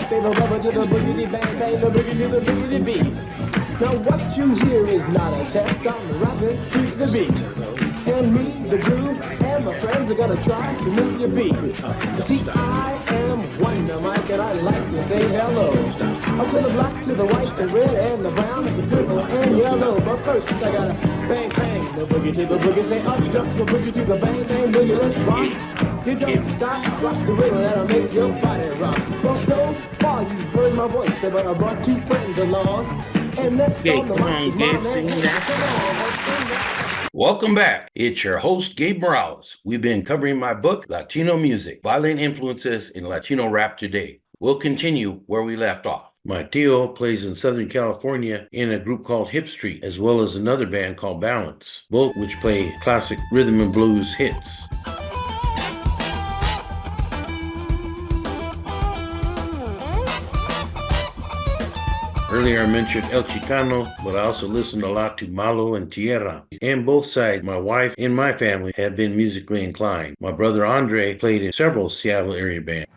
They go rubber to the boogity bang bang, the boogie to the boogity beat. Now what you hear is not a test, I'm rapping to the beat. And me, the groove, and my friends are gonna try to move your feet. You see, I am Wonder Mike, and I like to say hello. Up to the black, to the white, the red, and the brown, and the purple, and yellow. But first, I gotta bang, bang, the boogie to the boogie. Say up, jump the boogie to the bang, bang, boogie, let's rock. You don't stop, rock the rhythm, that'll make your body rock. Well, so far you've heard my voice, but I brought two friends along. And next on the mic is my man. Welcome back. It's your host, Gabe Morales. We've been covering my book, Latino Music, Violent Influences in Latino Rap Today. We'll continue where we left off. My tío plays in Southern California in a group called Hip Street, as well as another band called Balance, both which play classic rhythm and blues hits. Earlier I mentioned El Chicano, but I also listened a lot to Malo and Tierra. And both sides, my wife and my family, have been musically inclined. My brother Andre played in several Seattle area bands.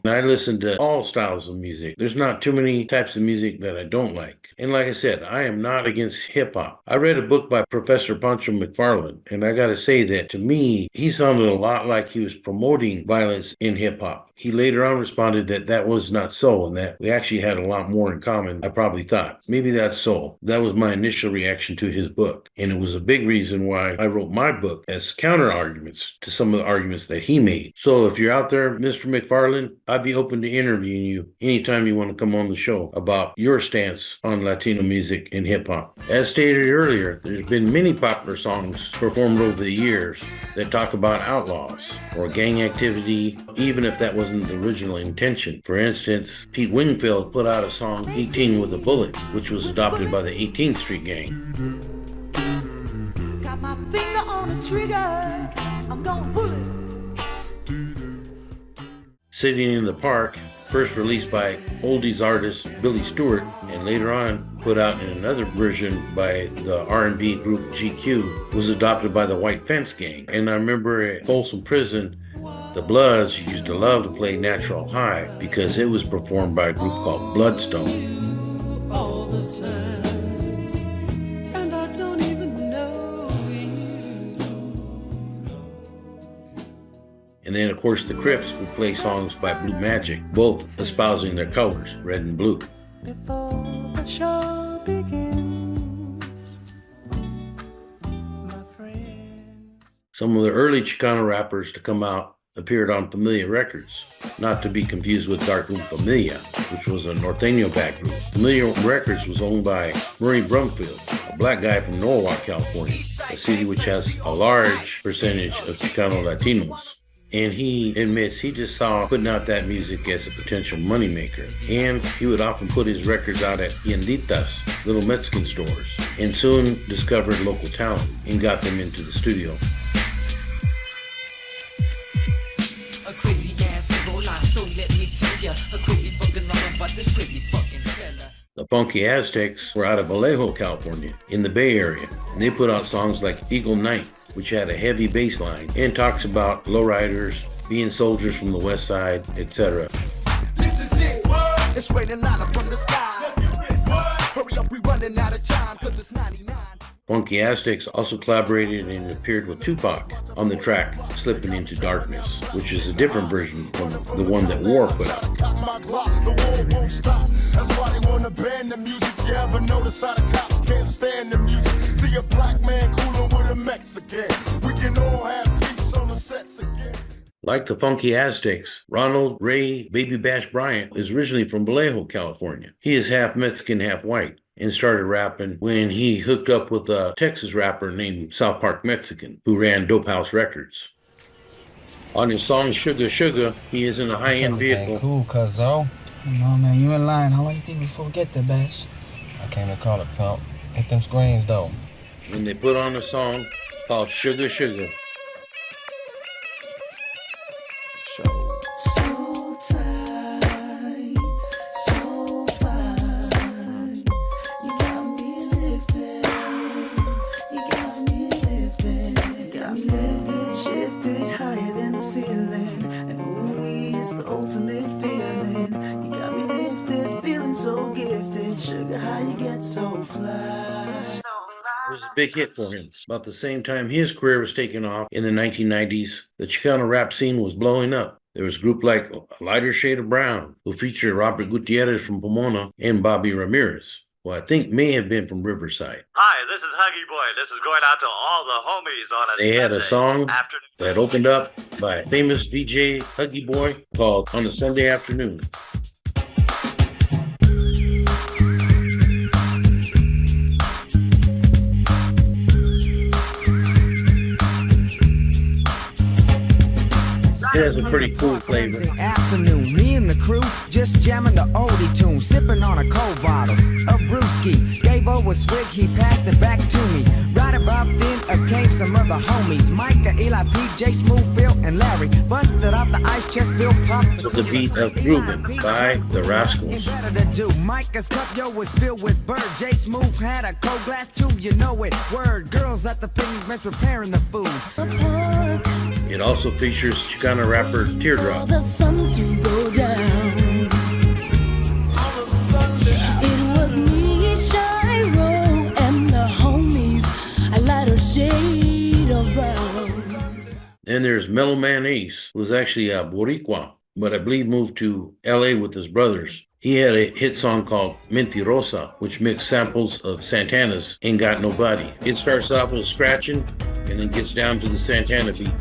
I listen to all styles of music. There's not too many types of music that I don't like. And like I said, I am not against hip hop. I read a book by Professor Pancho McFarland, and I gotta say that to me, he sounded a lot like he was promoting violence in hip hop. He later on responded that that was not so, and that we actually had a lot more in common, I probably thought. Maybe that's so. That was my initial reaction to his book. And it was a big reason why I wrote my book as counter arguments to some of the arguments that he made. So if you're out there, Mr. McFarland, I'd be open to interviewing you anytime you want to come on the show about your stance on Latino music and hip hop. As stated earlier, there's been many popular songs performed over the years that talk about outlaws or gang activity, even if that wasn't the original intention. For instance, Pete Wingfield put out a song, 18 with a Bullet, which was adopted by the 18th Street Gang. Got my finger on the trigger, I'm gonna pull it. Sitting in the Park, first released by oldies artist Billy Stewart, and later on put out in another version by the R&B group GQ, was adopted by the White Fence Gang. And I remember at Folsom Prison, the Bloods used to love to play Natural High because it was performed by a group called Bloodstone. And then, of course, the Crips would play songs by Blue Magic, both espousing their colors, red and blue. Before the show begins, my friends. Some of the early Chicano rappers to come out appeared on Familia Records, not to be confused with Darkroom Familia, which was a Norteño-backed group. Familia Records was owned by Murray Brumfield, a black guy from Norwalk, California, a city which has a large percentage of Chicano Latinos. And he admits he just saw putting out that music as a potential moneymaker. And he would often put his records out at tienditas, little Mexican stores, and soon discovered local talent and got them into the studio. A crazy ass roll on, so let me tell ya, a crazy fucking all about this crazy fucking fella. The Funky Aztecs were out of Vallejo, California, in the Bay Area, and they put out songs like Eagle Night, which had a heavy bass line and talks about lowriders, being soldiers from the west side, etc. This is it, it's raining lava from the sky. Hurry up, we running out of time, cause it's 99. Funky Aztecs also collaborated and appeared with Tupac on the track Slipping Into Darkness, which is a different version from the one that War put out. That's why they wanna ban the music. You ever notice how the cops can't stand the music? See a black man cooling with a Mexican. We can all have peace on the sets again. Like the Funky Aztecs, Ronald Ray Baby Bash Bryant is originally from Vallejo, California. He is half Mexican, half white, and started rapping when he hooked up with a Texas rapper named South Park Mexican, who ran Dope House Records. On his song Sugar Sugar, he is in a high-end vehicle. Cool, cuzzo. No, man, you in line. How long you think before we get there, Bash? I came to call it, pump. Hit them screens, though. And they put on a song called Sugar Sugar. It was a big hit for him. About the same time his career was taking off in the 1990s, the Chicano rap scene was blowing up. There was a group like A Lighter Shade of Brown, who featured Robert Gutierrez from Pomona and Bobby Ramirez, who I think may have been from Riverside. Hi, this is Huggy Boy. This is going out to all the homies on a They had a Sunday song afternoon. that opened up by a famous DJ, Huggy Boy, called On a Sunday Afternoon. It has a pretty cool flavor. Afternoon, me and the crew just jamming the oldie tune, sipping on a cold bottle of brewski. Gave over a swig, he passed it back to me. Right about then came some other homies, Micah, Eli, PJ, Smooth, Phil, and Larry. Busted out the ice chest, Phil popped The beat of Groovin' by the Rascals. Better to do. Micah's cup, yo, was filled with bird. J Smooth had a cold glass too, you know it. Word, girls at the picnic bench preparing the food. It also features Chicano rapper Teardrop. The sun to go down. It was me, Shiro, and the homies. A lighter shade of brown. Then there's Mellow Man Ace, who's actually a Boricua, but I believe moved to LA with his brothers. He had a hit song called Mentirosa, which mixed samples of Santana's Ain't Got Nobody. It starts off with scratching and then gets down to the Santana beat.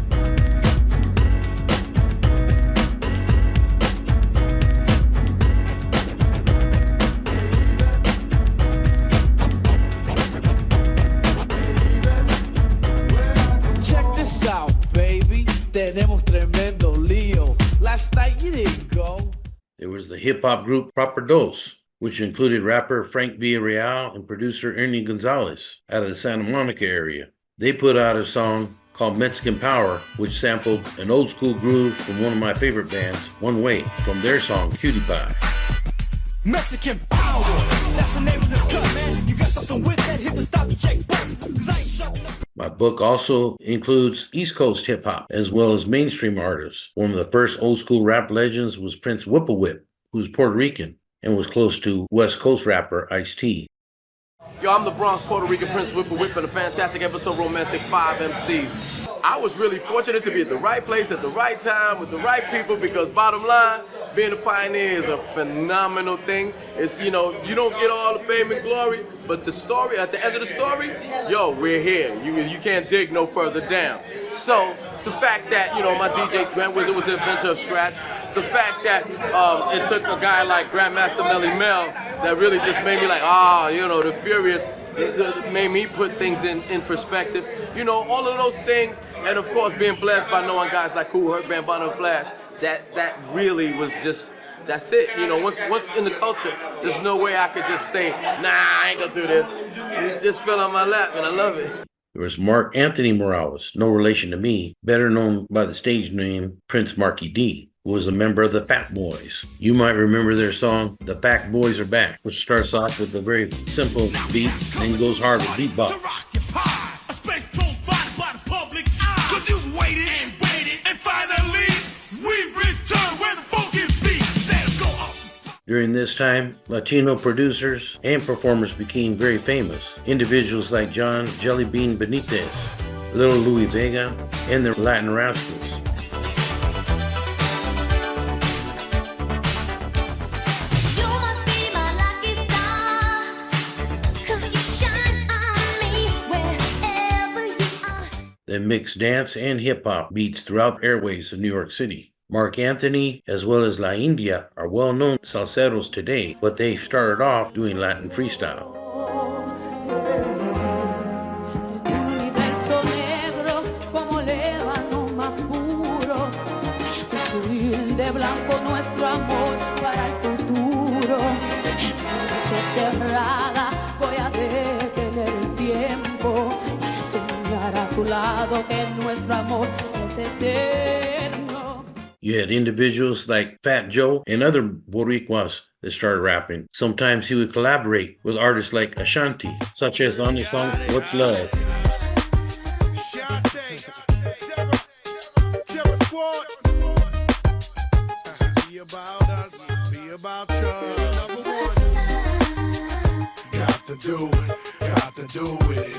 Check this out, baby. Tenemos tremendo lío. Last night you didn't go. There was the hip-hop group Proper Dos, which included rapper Frank Villarreal and producer Ernie Gonzalez out of the Santa Monica area. They put out a song called Mexican Power, which sampled an old school groove from one of my favorite bands, One Way, from their song Cutie Pie. Mexican power. That's the name of this cut, man. You got something with that? Hit the stop and check button. 'Cause I ain't shutting up. My book also includes East Coast hip-hop as well as mainstream artists. One of the first old school rap legends was Prince Whippoorwhip, who's Puerto Rican and was close to West Coast rapper Ice-T. Yo, I'm the Bronx Puerto Rican Prince Whippoorwhip for the fantastic episode Romantic 5 MCs. I was really fortunate to be at the right place at the right time with the right people because bottom line, being a pioneer is a phenomenal thing. It's, you know, you don't get all the fame and glory, but the story, at the end of the story, yo, we're here. You can't dig no further down. So the fact that, you know, my DJ Grant Wizard was the inventor of scratch, the fact that it took a guy like Grandmaster Melly Mel that really just made me like, you know, the Furious, made me put things in perspective. You know, all of those things, and of course being blessed by knowing guys like Kool Herc, Bambino Flash, that really was just, that's it. You know, once in the culture, there's no way I could just say, nah, I ain't gonna do this. You just fell on my lap, and I love it. There was Mark Anthony Morales, no relation to me, better known by the stage name Prince Marky D, who was a member of the Fat Boys. You might remember their song, The Fat Boys Are Back, which starts off with a very simple beat and then goes hard with beatbox. During this time, Latino producers and performers became very famous. Individuals like John Jelly Bean Benitez, Little Louis Vega, and the Latin Rascals. They mixed dance and hip-hop beats throughout airways of New York City. Mark Anthony, as well as La India, are well-known salseros today, but they started off doing Latin freestyle. You had individuals like Fat Joe and other Boricuas that started rapping. Sometimes he would collaborate with artists like Ashanti, such as on the song What's Love. Be about us, be about you. Number one. Got to do it, got to do it.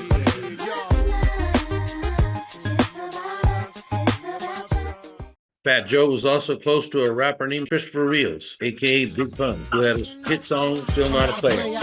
Fat Joe was also close to a rapper named Christopher Rios, aka Big Pun, who had a hit song, Still Not a Player.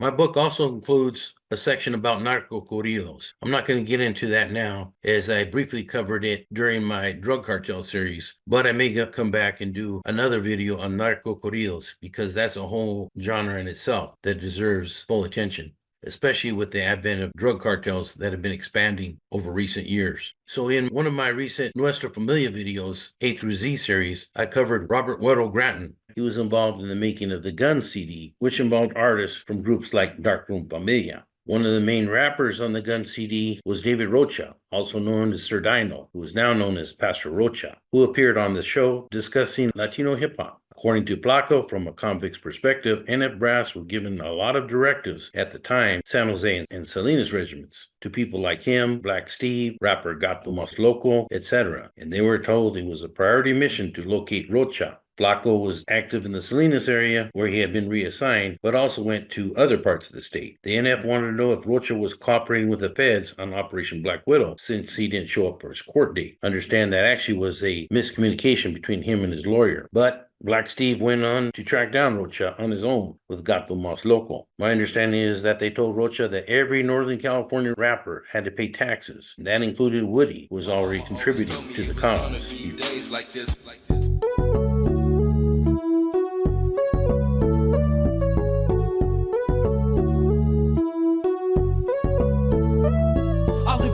My book also includes a section about narco corridos. I'm not going to get into that now, as I briefly covered it during my drug cartel series, but I may come back and do another video on narco corridos, because that's a whole genre in itself that deserves full attention, especially with the advent of drug cartels that have been expanding over recent years. So in one of my recent Nuestra Familia videos, A through Z series, I covered Robert Weddle Grattan. He was involved in the making of the Gun CD, which involved artists from groups like Darkroom Familia. One of the main rappers on the Gun CD was David Rocha, also known as Sir Dino, who is now known as Pastor Rocha, who appeared on the show discussing Latino hip-hop. According to Flaco, from a convict's perspective, NF Brass were given a lot of directives at the time, San Jose and Salinas regiments, to people like him, Black Steve, rapper Gato Mas Loco, etc. And they were told it was a priority mission to locate Rocha. Flaco was active in the Salinas area, where he had been reassigned, but also went to other parts of the state. The NF wanted to know if Rocha was cooperating with the feds on Operation Black Widow, since he didn't show up for his court date. Understand that actually was a miscommunication between him and his lawyer. But Black Steve went on to track down Rocha on his own with Gato Mas Loco. My understanding is that they told Rocha that every Northern California rapper had to pay taxes. That included Woody, who was already contributing to the cause.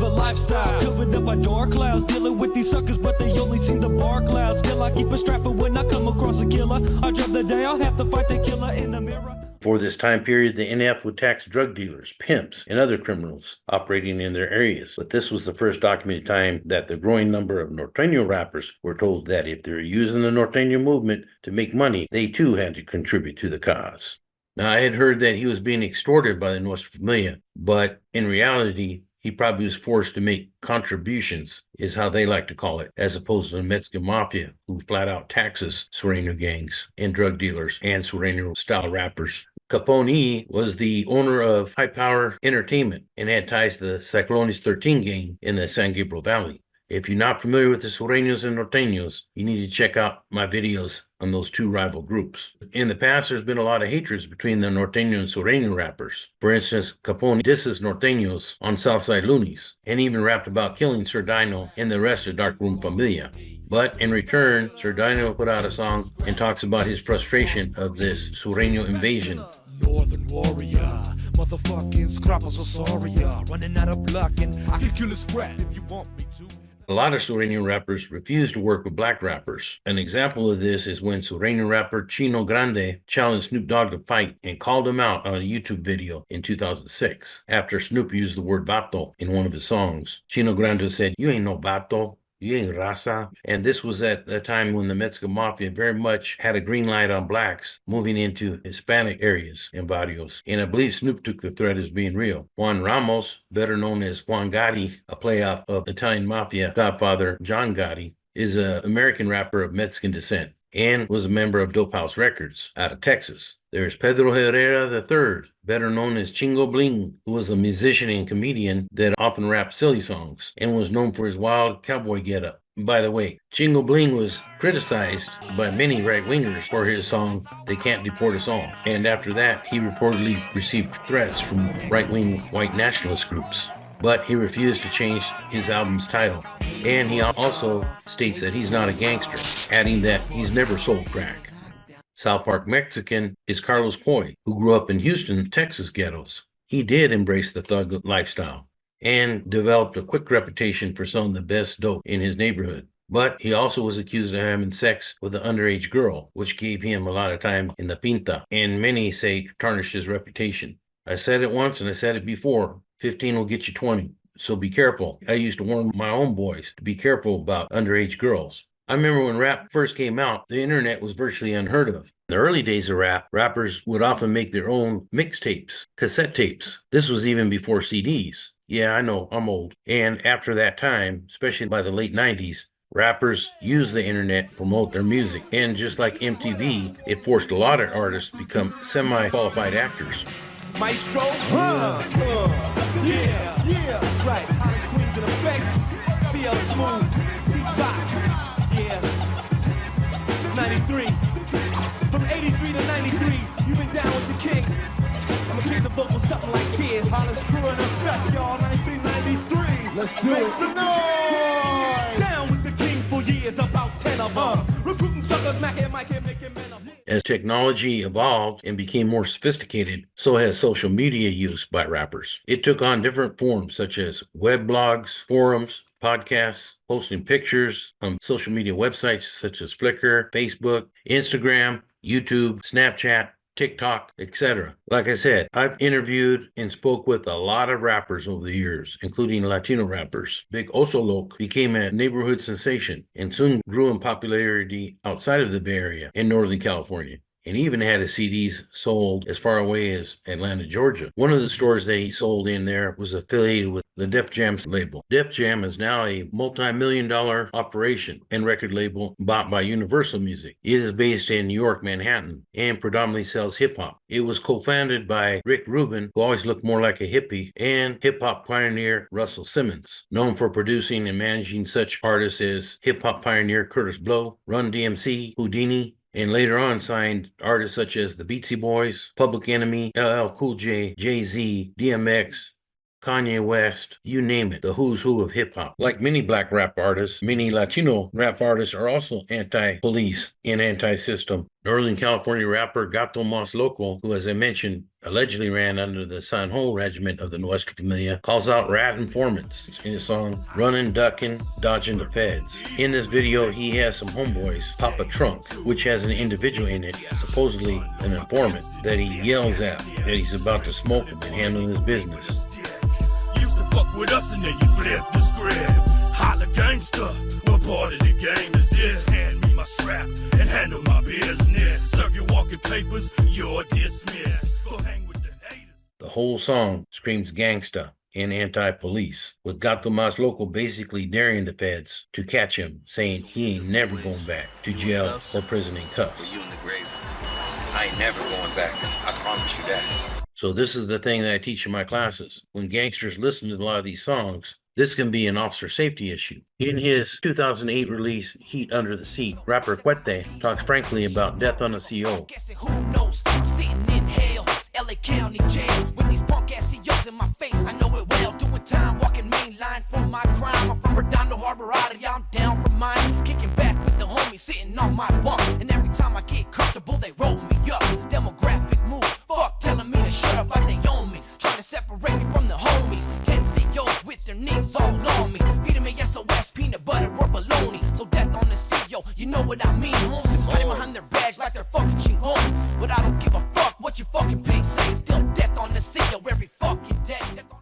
Lifestyle covered up by dark clouds, dealing with these suckers, but they only see the bar clouds. Still, I keep a strap for when I come across a killer. I dread the day I'll have to fight the killer in the mirror. For this time period, the NF would tax drug dealers, pimps, and other criminals operating in their areas. But this was the first documented time that the growing number of Norteño rappers were told that if they were using the Norteño movement to make money, they too had to contribute to the cause. Now, I had heard that he was being extorted by the Nuestra Familia, but in reality, he probably was forced to make contributions, is how they like to call it, as opposed to the Mexican mafia, who flat out taxes Sureño gangs and drug dealers and Sureño-style rappers. Capone was the owner of High Power Entertainment and had ties to the Cyclones 13 gang in the San Gabriel Valley. If you're not familiar with the Sureños and Norteños, you need to check out my videos on those two rival groups. In the past, there's been a lot of hatreds between the Norteño and Sureño rappers. For instance, Capone disses Norteños on Southside Loonies, and even rapped about killing Sir Dino and the rest of Darkroom Familia. But in return, Sir Dino put out a song and talks about his frustration of this Sureño invasion. Northern warrior, motherfucking Scraposaurus, running out of luck, and I can kill a scrap if you want me to. A lot of Sureño rappers refused to work with black rappers. An example of this is when Sureño rapper Chino Grande challenged Snoop Dogg to fight and called him out on a YouTube video in 2006 after Snoop used the word vato in one of his songs. Chino Grande said, "You ain't no vato. You ain't raza." And this was at the time when the Mexican Mafia very much had a green light on blacks moving into Hispanic areas and barrios. And I believe Snoop took the threat as being real. Juan Ramos, better known as Juan Gotti, a playoff of Italian Mafia godfather John Gotti, is an American rapper of Mexican descent and was a member of Dope House Records out of Texas. There's Pedro Herrera III, better known as Chingo Bling, who was a musician and comedian that often rapped silly songs and was known for his wild cowboy getup. By the way, Chingo Bling was criticized by many right-wingers for his song, "They Can't Deport Us All." And after that, he reportedly received threats from right-wing white nationalist groups. But he refused to change his album's title. And he also states that he's not a gangster, adding that he's never sold crack. South Park Mexican is Carlos Coy, who grew up in Houston, Texas ghettos. He did embrace the thug lifestyle and developed a quick reputation for selling the best dope in his neighborhood. But he also was accused of having sex with an underage girl, which gave him a lot of time in the pinta, and many say tarnished his reputation. I said it once and I said it before, 15 will get you 20. So be careful. I used to warn my own boys to be careful about underage girls. I remember when rap first came out, the internet was virtually unheard of. In the early days of rap, rappers would often make their own mixtapes, cassette tapes. This was even before CDs. Yeah, I know, I'm old. And after that time, especially by the late 90s, rappers used the internet to promote their music. And just like MTV, it forced a lot of artists to become semi-qualified actors. Maestro? Yeah, that's right. Honest Queens in effect. CL Smooth. Beat Bop. Yeah. It's 93. From 83 to 93, you've been down with the king. I'ma keep the vocals something like this. Hollis Crew in effect, y'all, 1993. Let's do Make it. some noise! Down with the king for years, about 10 of them. Recruiting suckers, Mac and Mike and making men of them. As technology evolved and became more sophisticated, so has social media use by rappers. It took on different forms such as web blogs, forums, podcasts, posting pictures on social media websites such as Flickr, Facebook, Instagram, YouTube, Snapchat, TikTok, etc. Like I said, I've interviewed and spoke with a lot of rappers over the years, including Latino rappers. Big Oso Loc became a neighborhood sensation and soon grew in popularity outside of the Bay Area in Northern California, and even had his CDs sold as far away as Atlanta, Georgia. One of the stores that he sold in there was affiliated with the Def Jam label. Def Jam is now a multi-million-dollar operation and record label bought by Universal Music. It is based in New York, Manhattan, and predominantly sells hip-hop. It was co-founded by Rick Rubin, who always looked more like a hippie, and hip-hop pioneer Russell Simmons, known for producing and managing such artists as hip-hop pioneer Curtis Blow, Run DMC, Houdini, and later on signed artists such as the Beastie Boys, Public Enemy, LL Cool J, Jay-Z, DMX, Kanye West, you name it, the who's who of hip hop. Like many black rap artists, many Latino rap artists are also anti-police and anti-system. Northern California rapper Gato Mas Loco, who, as I mentioned, allegedly ran under the San Ho Regiment of the Nuestra Familia, calls out rat informants in his song Running, Ducking, Dodging the Feds. In this video, he has some homeboys pop a trunk, which has an individual in it, supposedly an informant, that he yells at that he's about to smoke him and handle his business. Fuck with us and then you flip the script. Holla gangster, what part of the game is this? Hand me my strap and handle my business. Serve your walking papers, you're dismissed. Go hang with the haters. The whole song screams gangsta and anti-police, with Gato Mas Loco basically daring the feds to catch him, saying he ain't never going back to jail or prison in cuffs. You in the grave. I ain't never going back. I promise you that. So this is the thing that I teach in my classes. When gangsters listen to a lot of these songs, this can be an officer safety issue. In his 2008 release, Heat Under the Seat, rapper Quete talks frankly about death on the CO. Who knows? I'm sitting in hell, LA County jail, with these punk ass CEOs in my face. I know it well, doing time, walking main line for my crime. I'm from Redondo Harbor, yeah, I'm down for mine. Kicking back with the homies, sitting on my bunk. And every time I get comfortable, they roll me up. Demographic move, fuck telling me to shut up like they own me. Trying to separate me from the homies. 10 CEOs with their knees all on me. Feeding me SOS, peanut butter or bologna. So death on the CEO, you know what I mean, homes. Hiding behind their badge like they're fucking chingon. But I don't give a fuck what you fucking pigs say. Still death on the CEO every fucking day.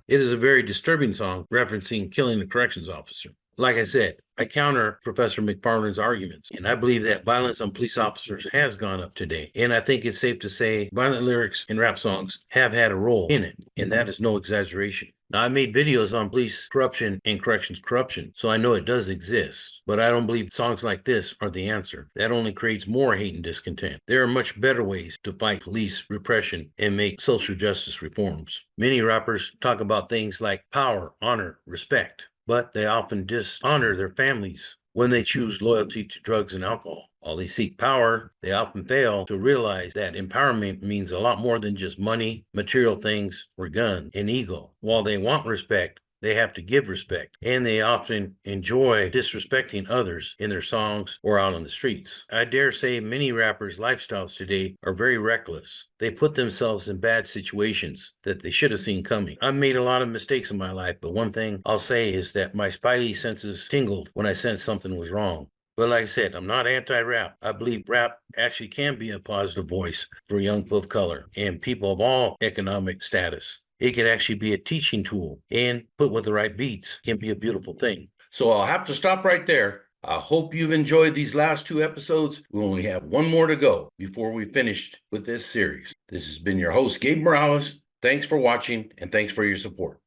It is a very disturbing song referencing killing a corrections officer. Like I said, I counter Professor McFarland's arguments, and I believe that violence on police officers has gone up today. And I think it's safe to say violent lyrics in rap songs have had a role in it, and that is no exaggeration. Now, I made videos on police corruption and corrections corruption, so I know it does exist, but I don't believe songs like this are the answer. That only creates more hate and discontent. There are much better ways to fight police repression and make social justice reforms. Many rappers talk about things like power, honor, respect, but they often dishonor their families when they choose loyalty to drugs and alcohol. While they seek power, they often fail to realize that empowerment means a lot more than just money, material things, or guns, and ego. While they want respect, they have to give respect, and they often enjoy disrespecting others in their songs or out on the streets. I dare say many rappers' lifestyles today are very reckless. They put themselves in bad situations that they should have seen coming. I've made a lot of mistakes in my life, but one thing I'll say is that my spidey senses tingled when I sensed something was wrong. But like I said, I'm not anti-rap. I believe rap actually can be a positive voice for young people of color and people of all economic status. It can actually be a teaching tool, and put with the right beats can be a beautiful thing. So I'll have to stop right there. I hope you've enjoyed these last 2 episodes. We only have one more to go before we finished with this series. This has been your host, Gabe Morales. Thanks for watching and thanks for your support.